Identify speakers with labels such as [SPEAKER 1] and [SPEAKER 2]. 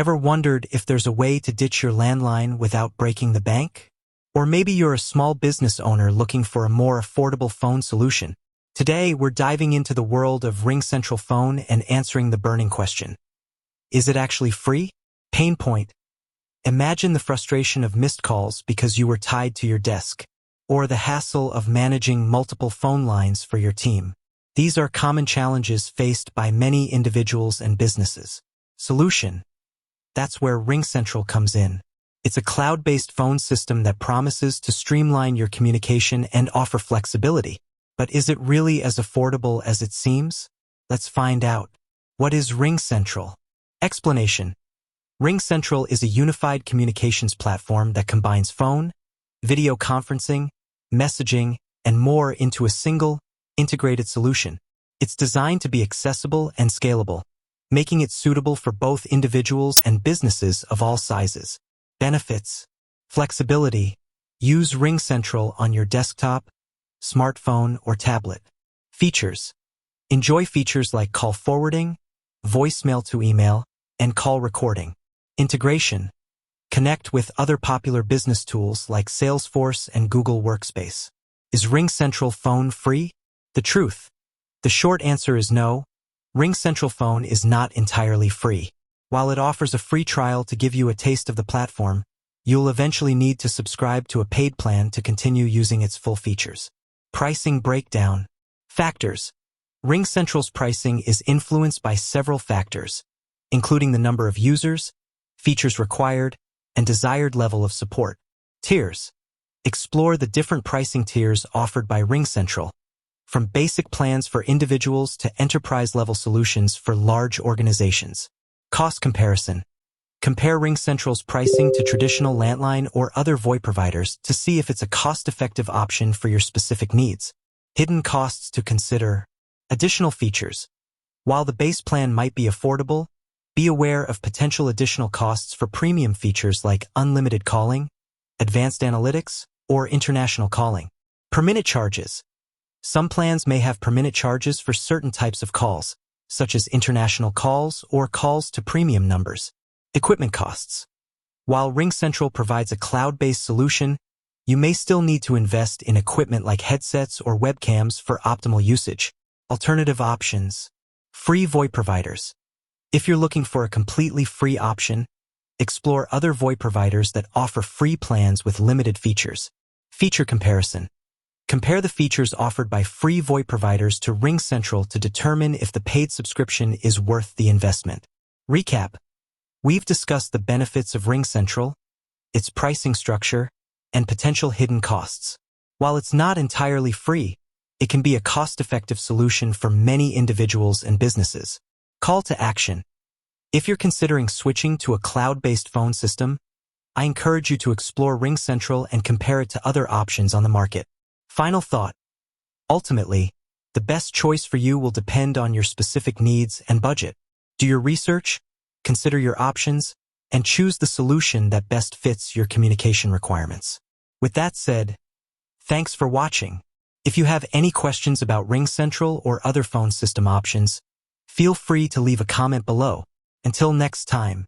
[SPEAKER 1] Ever wondered if there's a way to ditch your landline without breaking the bank? Or maybe you're a small business owner looking for a more affordable phone solution. Today, we're diving into the world of RingCentral Phone and answering the burning question. Is it actually free? Pain point. Imagine the frustration of missed calls because you were tied to your desk, or the hassle of managing multiple phone lines for your team. These are common challenges faced by many individuals and businesses. Solution. That's where RingCentral comes in. It's a cloud-based phone system that promises to streamline your communication and offer flexibility. But is it really as affordable as it seems? Let's find out. What is RingCentral? Explanation. RingCentral is a unified communications platform that combines phone, video conferencing, messaging, and more into a single, integrated solution. It's designed to be accessible and scalable, making it suitable for both individuals and businesses of all sizes. Benefits. Flexibility. Use RingCentral on your desktop, smartphone, or tablet. Features. Enjoy features like call forwarding, voicemail to email, and call recording. Integration. Connect with other popular business tools like Salesforce and Google Workspace. Is RingCentral Phone free? The truth. The short answer is no. RingCentral Phone is not entirely free. While it offers a free trial to give you a taste of the platform, you'll eventually need to subscribe to a paid plan to continue using its full features. Pricing breakdown. Factors. RingCentral's pricing is influenced by several factors, including the number of users, features required, and desired level of support. Tiers. Explore the different pricing tiers offered by RingCentral, from basic plans for individuals to enterprise-level solutions for large organizations. Cost comparison. Compare RingCentral's pricing to traditional landline or other VoIP providers to see if it's a cost-effective option for your specific needs. Hidden costs to consider. Additional features. While the base plan might be affordable, be aware of potential additional costs for premium features like unlimited calling, advanced analytics, or international calling. Per minute charges. Some plans may have per minute charges for certain types of calls, such as international calls or calls to premium numbers. Equipment costs. While RingCentral provides a cloud-based solution, you may still need to invest in equipment like headsets or webcams for optimal usage. Alternative options. Free VoIP providers. If you're looking for a completely free option, explore other VoIP providers that offer free plans with limited features. Feature comparison. Compare the features offered by free VoIP providers to RingCentral to determine if the paid subscription is worth the investment. Recap. We've discussed the benefits of RingCentral, its pricing structure, and potential hidden costs. While it's not entirely free, it can be a cost-effective solution for many individuals and businesses. Call to action. If you're considering switching to a cloud-based phone system, I encourage you to explore RingCentral and compare it to other options on the market. Final thought. Ultimately, the best choice for you will depend on your specific needs and budget. Do your research, consider your options, and choose the solution that best fits your communication requirements. With that said, thanks for watching. If you have any questions about RingCentral or other phone system options, feel free to leave a comment below. Until next time.